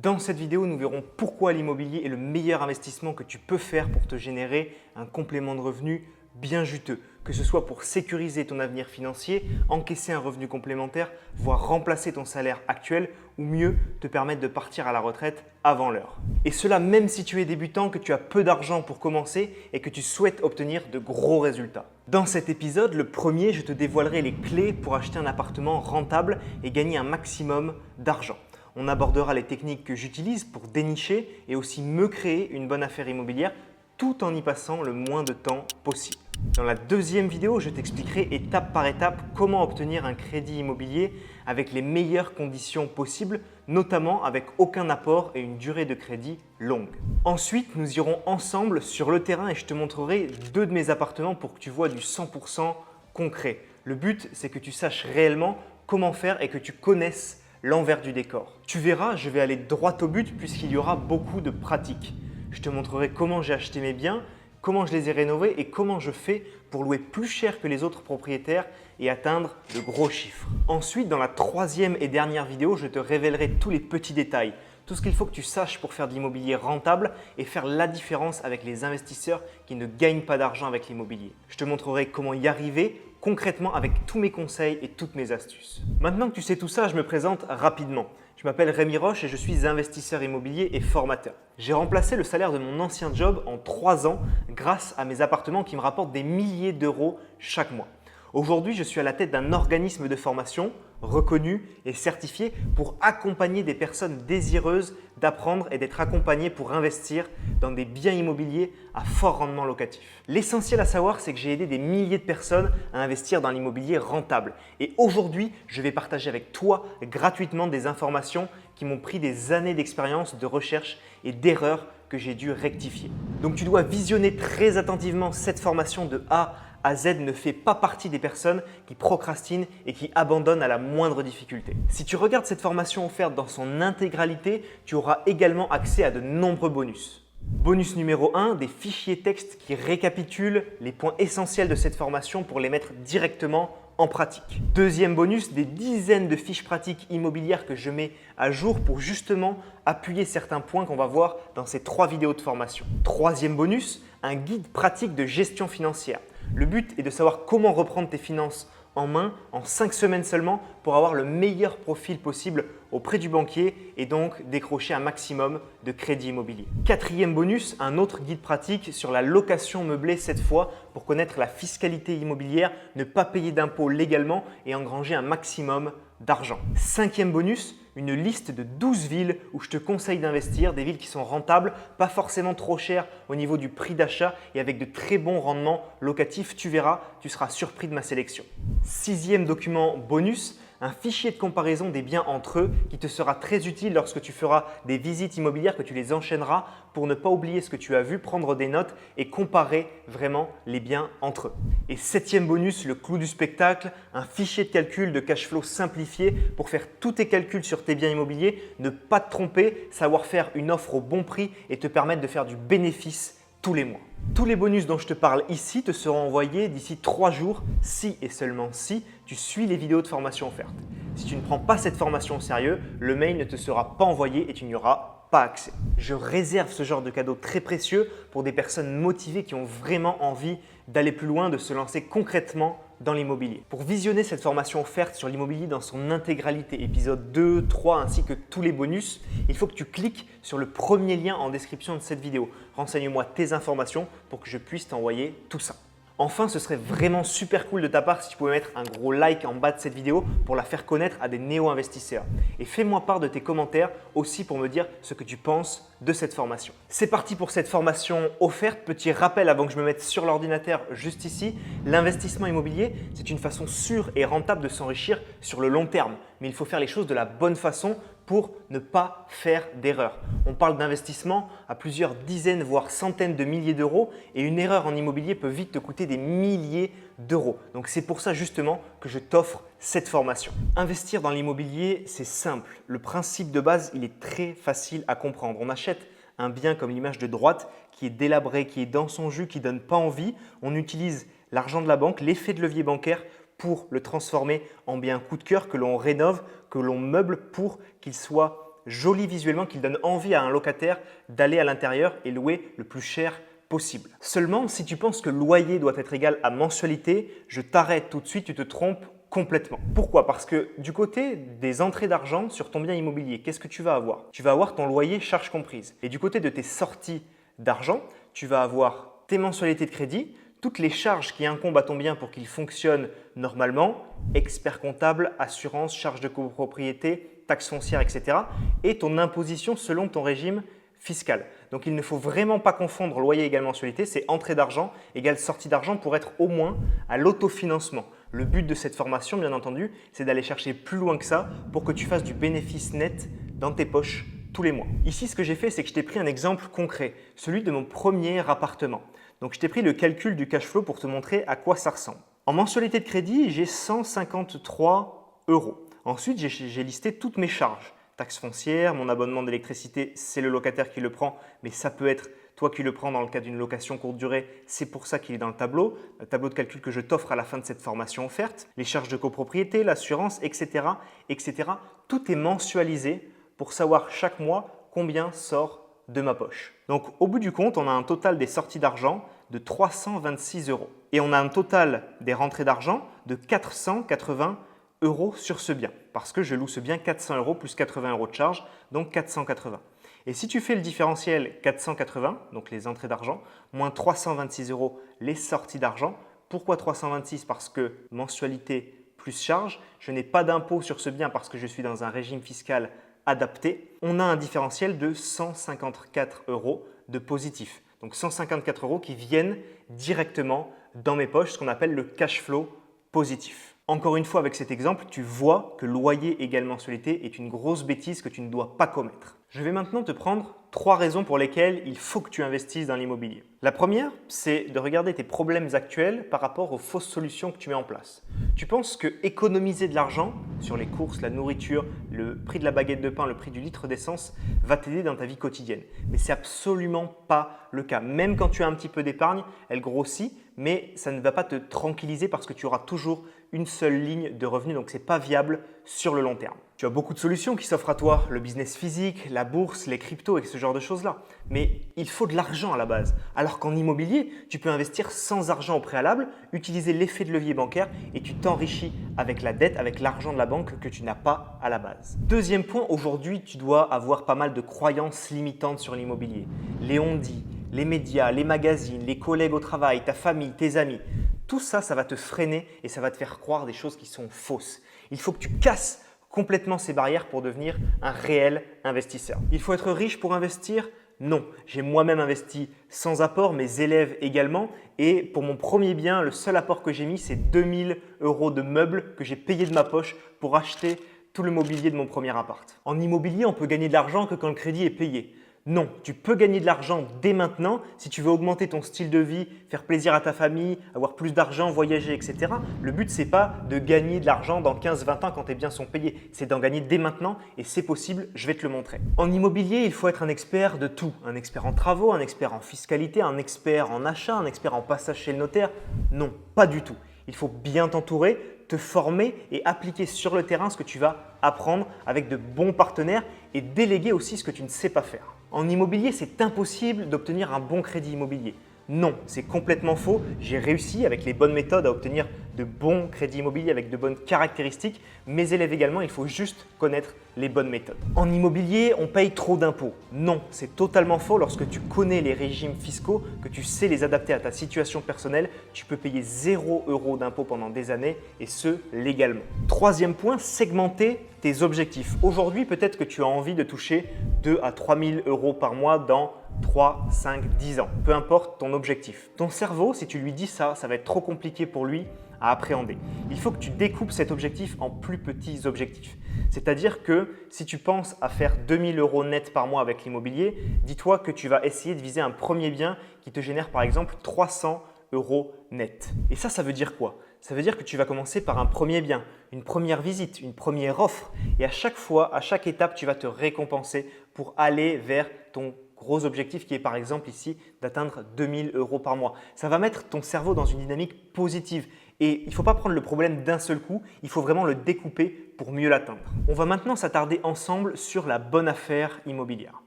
Dans cette vidéo, nous verrons pourquoi l'immobilier est le meilleur investissement que tu peux faire pour te générer un complément de revenu bien juteux, que ce soit pour sécuriser ton avenir financier, encaisser un revenu complémentaire, voire remplacer ton salaire actuel ou mieux, te permettre de partir à la retraite avant l'heure. Et cela même si tu es débutant, que tu as peu d'argent pour commencer et que tu souhaites obtenir de gros résultats. Dans cet épisode, le premier, je te dévoilerai les clés pour acheter un appartement rentable et gagner un maximum d'argent. On abordera les techniques que j'utilise pour dénicher et aussi me créer une bonne affaire immobilière tout en y passant le moins de temps possible. Dans la deuxième vidéo, je t'expliquerai étape par étape comment obtenir un crédit immobilier avec les meilleures conditions possibles, notamment avec aucun apport et une durée de crédit longue. Ensuite, nous irons ensemble sur le terrain et je te montrerai deux de mes appartements pour que tu vois du 100% concret. Le but, c'est que tu saches réellement comment faire et que tu connaisses l'envers du décor. Tu verras, je vais aller droit au but puisqu'il y aura beaucoup de pratiques. Je te montrerai comment j'ai acheté mes biens, comment je les ai rénovés et comment je fais pour louer plus cher que les autres propriétaires et atteindre de gros chiffres. Ensuite, dans la troisième et dernière vidéo, je te révélerai tous les petits détails, tout ce qu'il faut que tu saches pour faire de l'immobilier rentable et faire la différence avec les investisseurs qui ne gagnent pas d'argent avec l'immobilier. Je te montrerai comment y arriver concrètement avec tous mes conseils et toutes mes astuces. Maintenant que tu sais tout ça, je me présente rapidement. Je m'appelle Rémi Roche et je suis investisseur immobilier et formateur. J'ai remplacé le salaire de mon ancien job en 3 ans grâce à mes appartements qui me rapportent des milliers d'euros chaque mois. Aujourd'hui, je suis à la tête d'un organisme de formation reconnu et certifié pour accompagner des personnes désireuses d'apprendre et d'être accompagnées pour investir dans des biens immobiliers à fort rendement locatif. L'essentiel à savoir, c'est que j'ai aidé des milliers de personnes à investir dans l'immobilier rentable. Et aujourd'hui, je vais partager avec toi gratuitement des informations qui m'ont pris des années d'expérience, de recherche et d'erreurs que j'ai dû rectifier. Donc tu dois visionner très attentivement cette formation de A à Z. Ne fais pas partie des personnes qui procrastinent et qui abandonnent à la moindre difficulté. Si tu regardes cette formation offerte dans son intégralité, tu auras également accès à de nombreux bonus. Bonus numéro 1, des fichiers textes qui récapitulent les points essentiels de cette formation pour les mettre directement en pratique. Deuxième bonus, des dizaines de fiches pratiques immobilières que je mets à jour pour justement appuyer certains points qu'on va voir dans ces 3 vidéos de formation. Troisième bonus, un guide pratique de gestion financière. Le but est de savoir comment reprendre tes finances en main en 5 semaines seulement pour avoir le meilleur profil possible auprès du banquier et donc décrocher un maximum de crédit immobilier. Quatrième bonus, un autre guide pratique sur la location meublée cette fois pour connaître la fiscalité immobilière, ne pas payer d'impôts légalement et engranger un maximum d'argent. Cinquième bonus, une liste de 12 villes où je te conseille d'investir, des villes qui sont rentables, pas forcément trop chères au niveau du prix d'achat et avec de très bons rendements locatifs. Tu verras, tu seras surpris de ma sélection. Sixième document bonus, un fichier de comparaison des biens entre eux qui te sera très utile lorsque tu feras des visites immobilières, que tu les enchaîneras pour ne pas oublier ce que tu as vu, prendre des notes et comparer vraiment les biens entre eux. Et septième bonus, le clou du spectacle, un fichier de calcul de cash flow simplifié pour faire tous tes calculs sur tes biens immobiliers, ne pas te tromper, savoir faire une offre au bon prix et te permettre de faire du bénéfice tous les mois. Tous les bonus dont je te parle ici te seront envoyés d'ici 3 jours si et seulement si tu suis les vidéos de formation offertes. Si tu ne prends pas cette formation au sérieux, le mail ne te sera pas envoyé et tu n'y auras pas accès. Je réserve ce genre de cadeau très précieux pour des personnes motivées qui ont vraiment envie d'aller plus loin, de se lancer concrètement dans l'immobilier. Pour visionner cette formation offerte sur l'immobilier dans son intégralité, épisode 2, 3 ainsi que tous les bonus, il faut que tu cliques sur le premier lien en description de cette vidéo. Renseigne-moi tes informations pour que je puisse t'envoyer tout ça. Enfin, ce serait vraiment super cool de ta part si tu pouvais mettre un gros like en bas de cette vidéo pour la faire connaître à des néo-investisseurs. Et fais-moi part de tes commentaires aussi pour me dire ce que tu penses de cette formation. C'est parti pour cette formation offerte. Petit rappel avant que je me mette sur l'ordinateur juste ici, l'investissement immobilier, c'est une façon sûre et rentable de s'enrichir sur le long terme. Mais il faut faire les choses de la bonne façon pour ne pas faire d'erreur. On parle d'investissement à plusieurs dizaines voire centaines de milliers d'euros et une erreur en immobilier peut vite te coûter des milliers d'euros. Donc c'est pour ça justement que je t'offre cette formation. Investir dans l'immobilier, c'est simple. Le principe de base, il est très facile à comprendre. On achète un bien comme l'image de droite qui est délabré, qui est dans son jus, qui ne donne pas envie. On utilise l'argent de la banque, l'effet de levier bancaire pour le transformer en bien coup de cœur que l'on rénove, que l'on meuble pour qu'il soit joli visuellement, qu'il donne envie à un locataire d'aller à l'intérieur et louer le plus cher possible. Seulement, si tu penses que loyer doit être égal à mensualité, je t'arrête tout de suite, tu te trompes complètement. Pourquoi? Parce que du côté des entrées d'argent sur ton bien immobilier, qu'est-ce que tu vas avoir? Tu vas avoir ton loyer charges comprises. Et du côté de tes sorties d'argent, tu vas avoir tes mensualités de crédit, toutes les charges qui incombent à ton bien pour qu'il fonctionne normalement, expert comptable, assurance, charges de copropriété, taxes foncières, etc. et ton imposition selon ton régime fiscal. Donc il ne faut vraiment pas confondre loyer égale mensualité, c'est entrée d'argent égale sortie d'argent pour être au moins à l'autofinancement. Le but de cette formation, bien entendu, c'est d'aller chercher plus loin que ça pour que tu fasses du bénéfice net dans tes poches tous les mois. Ici, ce que j'ai fait, c'est que je t'ai pris un exemple concret, celui de mon premier appartement. Donc je t'ai pris le calcul du cash flow pour te montrer à quoi ça ressemble. En mensualité de crédit, j'ai 153 €. Ensuite, j'ai listé toutes mes charges. Taxes foncières, mon abonnement d'électricité, c'est le locataire qui le prend, mais ça peut être toi qui le prends dans le cas d'une location courte durée, c'est pour ça qu'il est dans le tableau de calcul que je t'offre à la fin de cette formation offerte, les charges de copropriété, l'assurance, etc., etc. Tout est mensualisé pour savoir chaque mois combien sort de ma poche. Donc au bout du compte, on a un total des sorties d'argent de 326 € et on a un total des rentrées d'argent de 480 € sur ce bien parce que je loue ce bien 400 € plus 80 € de charge, donc 480. Et si tu fais le différentiel 480, donc les entrées d'argent, moins 326 € les sorties d'argent, pourquoi 326? Parce que mensualité plus charge, je n'ai pas d'impôt sur ce bien parce que je suis dans un régime fiscal adapté. On a un différentiel de 154 € de positif. Donc 154 € qui viennent directement dans mes poches, ce qu'on appelle le cash flow positif. Encore une fois, avec cet exemple, tu vois que loyer égale mensualité est une grosse bêtise que tu ne dois pas commettre. Je vais maintenant te prendre 3 raisons pour lesquelles il faut que tu investisses dans l'immobilier. La première, c'est de regarder tes problèmes actuels par rapport aux fausses solutions que tu mets en place. Tu penses que économiser de l'argent sur les courses, la nourriture, le prix de la baguette de pain, le prix du litre d'essence va t'aider dans ta vie quotidienne. Mais ce n'est absolument pas le cas. Même quand tu as un petit peu d'épargne, elle grossit, mais ça ne va pas te tranquilliser parce que tu auras toujours une seule ligne de revenus, donc ce n'est pas viable sur le long terme. Tu as beaucoup de solutions qui s'offrent à toi, le business physique, la bourse, les cryptos et ce genre de choses-là. Mais il faut de l'argent à la base. Alors qu'en immobilier, tu peux investir sans argent au préalable, utiliser l'effet de levier bancaire et tu t'enrichis avec la dette, avec l'argent de la banque que tu n'as pas à la base. Deuxième point, aujourd'hui, tu dois avoir pas mal de croyances limitantes sur l'immobilier. Les on-dit, les médias, les magazines, les collègues au travail, ta famille, tes amis. Tout ça, ça va te freiner et ça va te faire croire des choses qui sont fausses. Il faut que tu casses complètement ces barrières pour devenir un réel investisseur. Il faut être riche pour investir? Non. J'ai moi-même investi sans apport, mes élèves également. Et pour mon premier bien, le seul apport que j'ai mis, c'est 2000 € de meubles que j'ai payés de ma poche pour acheter tout le mobilier de mon premier appart. En immobilier, on peut gagner de l'argent que quand le crédit est payé. Non, tu peux gagner de l'argent dès maintenant si tu veux augmenter ton style de vie, faire plaisir à ta famille, avoir plus d'argent, voyager, etc. Le but, ce n'est pas de gagner de l'argent dans 15-20 ans quand tes biens sont payés. C'est d'en gagner dès maintenant et c'est possible, je vais te le montrer. En immobilier, il faut être un expert de tout. Un expert en travaux, un expert en fiscalité, un expert en achat, un expert en passage chez le notaire. Non, pas du tout. Il faut bien t'entourer, te former et appliquer sur le terrain ce que tu vas apprendre avec de bons partenaires et déléguer aussi ce que tu ne sais pas faire. En immobilier, c'est impossible d'obtenir un bon crédit immobilier. Non, c'est complètement faux. J'ai réussi avec les bonnes méthodes à obtenir de bons crédits immobiliers avec de bonnes caractéristiques. Mes élèves également, il faut juste connaître les bonnes méthodes. En immobilier, on paye trop d'impôts. Non, c'est totalement faux. Lorsque tu connais les régimes fiscaux, que tu sais les adapter à ta situation personnelle, tu peux payer 0 € d'impôts pendant des années et ce, légalement. Troisième point, segmenter tes objectifs. Aujourd'hui, peut-être que tu as envie de toucher 2 à 3 000 € par mois dans 3, 5, 10 ans. Peu importe ton objectif. Ton cerveau, si tu lui dis ça, ça va être trop compliqué pour lui à appréhender. Il faut que tu découpes cet objectif en plus petits objectifs. C'est-à-dire que si tu penses à faire 2 000 € net par mois avec l'immobilier, dis-toi que tu vas essayer de viser un premier bien qui te génère par exemple 300 € net. Et ça veut dire quoi? Ça veut dire que tu vas commencer par un premier bien, une première visite, une première offre. Et à chaque fois, à chaque étape, tu vas te récompenser pour aller vers ton gros objectif qui est par exemple ici d'atteindre 2 000 € par mois. Ça va mettre ton cerveau dans une dynamique positive Et il ne faut pas prendre le problème d'un seul coup, il faut vraiment le découper pour mieux l'atteindre. On va maintenant s'attarder ensemble sur la bonne affaire immobilière.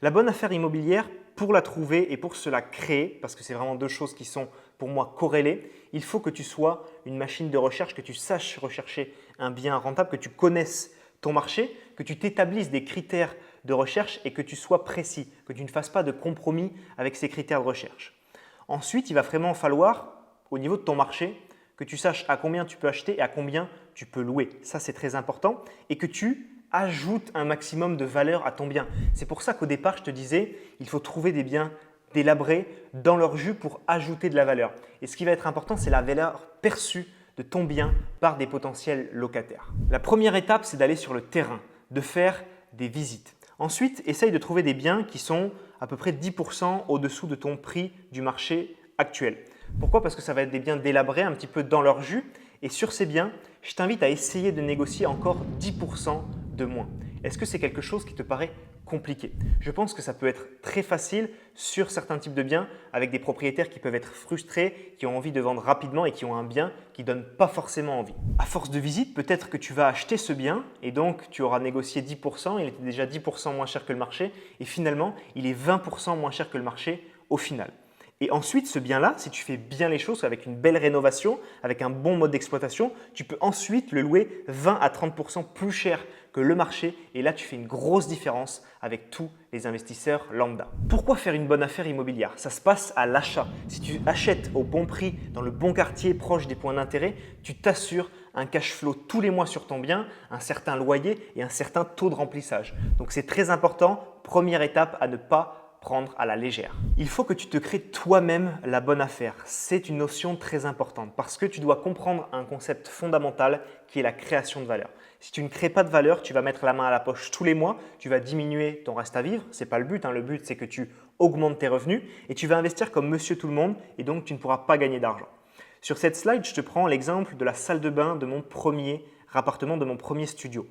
La bonne affaire immobilière, pour la trouver et pour se la créer, parce que c'est vraiment deux choses qui sont pour moi corrélées, il faut que tu sois une machine de recherche, que tu saches rechercher un bien rentable, que tu connaisses ton marché, que tu t'établisses des critères de recherche et que tu sois précis, que tu ne fasses pas de compromis avec ces critères de recherche. Ensuite, il va vraiment falloir, au niveau de ton marché, que tu saches à combien tu peux acheter et à combien tu peux louer. Ça, c'est très important. Et que tu ajoutes un maximum de valeur à ton bien. C'est pour ça qu'au départ, je te disais, il faut trouver des biens délabrés dans leur jus pour ajouter de la valeur. Et ce qui va être important, c'est la valeur perçue de ton bien par des potentiels locataires. La première étape, c'est d'aller sur le terrain, de faire des visites. Ensuite, essaye de trouver des biens qui sont à peu près 10% au-dessous de ton prix du marché actuel. Pourquoi? Parce que ça va être des biens délabrés, un petit peu dans leur jus. Et sur ces biens, je t'invite à essayer de négocier encore 10% de moins. Est-ce que c'est quelque chose qui te paraît compliqué? Je pense que ça peut être très facile sur certains types de biens avec des propriétaires qui peuvent être frustrés, qui ont envie de vendre rapidement et qui ont un bien qui ne donne pas forcément envie. À force de visite, peut-être que tu vas acheter ce bien et donc tu auras négocié 10%, il était déjà 10% moins cher que le marché et finalement, il est 20% moins cher que le marché au final. Et ensuite, ce bien-là, si tu fais bien les choses avec une belle rénovation, avec un bon mode d'exploitation, tu peux ensuite le louer 20 à 30% plus cher que le marché. Et là, tu fais une grosse différence avec tous les investisseurs lambda. Pourquoi faire une bonne affaire immobilière? Ça se passe à l'achat. Si tu achètes au bon prix, dans le bon quartier, proche des points d'intérêt, tu t'assures un cash flow tous les mois sur ton bien, un certain loyer et un certain taux de remplissage. Donc, c'est très important. Première étape à ne pas prendre à la légère. Il faut que tu te crées toi-même la bonne affaire. C'est une notion très importante parce que tu dois comprendre un concept fondamental qui est la création de valeur. Si tu ne crées pas de valeur, tu vas mettre la main à la poche tous les mois, tu vas diminuer ton reste à vivre. Ce n'est pas le but. Le but, c'est que tu augmentes tes revenus et tu vas investir comme monsieur tout le monde et donc tu ne pourras pas gagner d'argent. Sur cette slide, je te prends l'exemple de la salle de bain de mon premier appartement, de mon premier studio.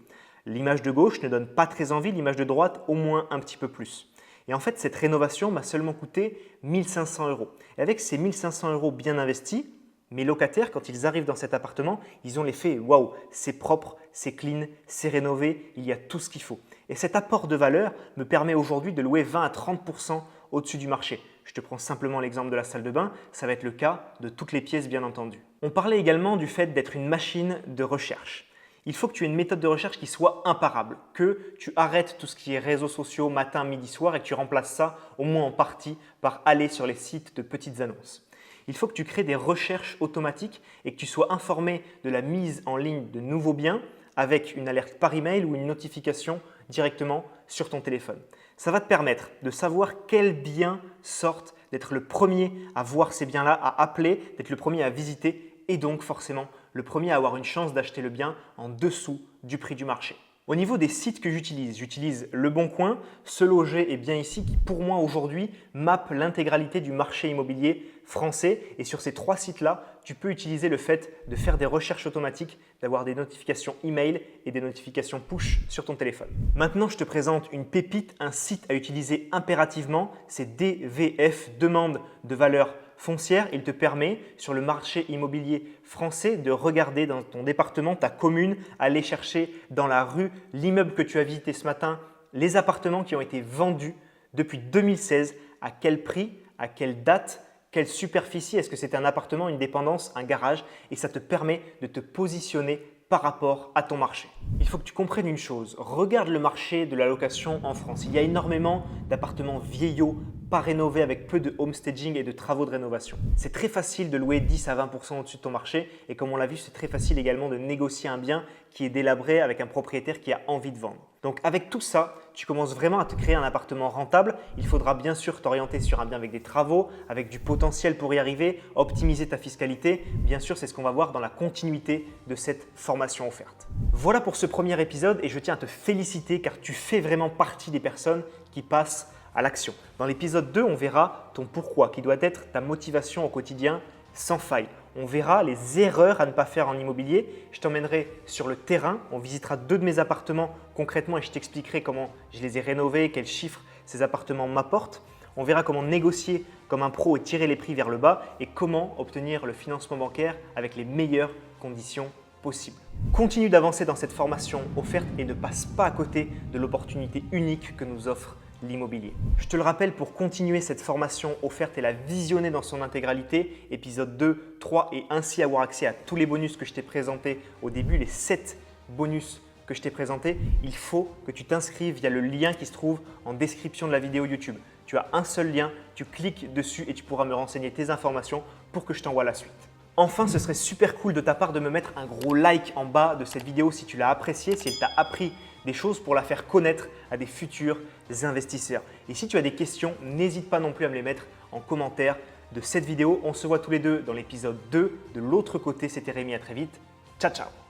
L'image de gauche ne donne pas très envie, l'image de droite au moins un petit peu plus. Et en fait, cette rénovation m'a seulement coûté 1 500 €. Et avec ces 1 500 € bien investis, mes locataires, quand ils arrivent dans cet appartement, ils ont l'effet « waouh, c'est propre, c'est clean, c'est rénové, il y a tout ce qu'il faut ». Et cet apport de valeur me permet aujourd'hui de louer 20 à 30% au-dessus du marché. Je te prends simplement l'exemple de la salle de bain, ça va être le cas de toutes les pièces bien entendu. On parlait également du fait d'être une machine de recherche. Il faut que tu aies une méthode de recherche qui soit imparable, que tu arrêtes tout ce qui est réseaux sociaux matin, midi, soir et que tu remplaces ça au moins en partie par aller sur les sites de petites annonces. Il faut que tu crées des recherches automatiques et que tu sois informé de la mise en ligne de nouveaux biens avec une alerte par email ou une notification directement sur ton téléphone. Ça va te permettre de savoir quels biens sortent, d'être le premier à voir ces biens-là, à appeler, d'être le premier à visiter et donc forcément le premier à avoir une chance d'acheter le bien en dessous du prix du marché. Au niveau des sites que j'utilise Le Bon Coin, Se Loger et Bien Ici qui pour moi aujourd'hui mappent l'intégralité du marché immobilier français et sur ces trois sites-là, tu peux utiliser le fait de faire des recherches automatiques, d'avoir des notifications email et des notifications push sur ton téléphone. Maintenant, je te présente une pépite, un site à utiliser impérativement, c'est DVF, demande de valeur foncière. Il te permet sur le marché immobilier français de regarder dans ton département, ta commune, aller chercher dans la rue l'immeuble que tu as visité ce matin, les appartements qui ont été vendus depuis 2016, à quel prix, à quelle date, quelle superficie, est-ce que c'est un appartement, une dépendance, un garage et ça te permet de te positionner par rapport à ton marché. Il faut que tu comprennes une chose, regarde le marché de la location en France. Il y a énormément d'appartements vieillots, pas rénovés avec peu de homestaging et de travaux de rénovation. C'est très facile de louer 10 à 20% au-dessus de ton marché et comme on l'a vu, c'est très facile également de négocier un bien qui est délabré avec un propriétaire qui a envie de vendre. Donc avec tout ça, tu commences vraiment à te créer un appartement rentable. Il faudra bien sûr t'orienter sur un bien avec des travaux, avec du potentiel pour y arriver, optimiser ta fiscalité. Bien sûr, c'est ce qu'on va voir dans la continuité de cette formation offerte. Voilà pour ce premier épisode et je tiens à te féliciter car tu fais vraiment partie des personnes qui passent à l'action. Dans l'épisode 2, on verra ton pourquoi qui doit être ta motivation au quotidien sans faille. On verra les erreurs à ne pas faire en immobilier. Je t'emmènerai sur le terrain. On visitera 2 de mes appartements concrètement et je t'expliquerai comment je les ai rénovés, quels chiffres ces appartements m'apportent. On verra comment négocier comme un pro et tirer les prix vers le bas et comment obtenir le financement bancaire avec les meilleures conditions possibles. Continue d'avancer dans cette formation offerte et ne passe pas à côté de l'opportunité unique que nous offre l'immobilier. Je te le rappelle, pour continuer cette formation offerte et la visionner dans son intégralité, épisode 2, 3 et ainsi avoir accès à tous les bonus que je t'ai présentés au début, les 7 bonus que je t'ai présentés, il faut que tu t'inscrives via le lien qui se trouve en description de la vidéo YouTube. Tu as un seul lien, tu cliques dessus et tu pourras me renseigner tes informations pour que je t'envoie la suite. Enfin, ce serait super cool de ta part de me mettre un gros like en bas de cette vidéo si tu l'as appréciée, si elle t'a appris des choses pour la faire connaître à des futurs investisseurs. Et si tu as des questions, n'hésite pas non plus à me les mettre en commentaire de cette vidéo. On se voit tous les deux dans l'épisode 2. De l'autre côté, c'était Rémi, à très vite. Ciao, ciao!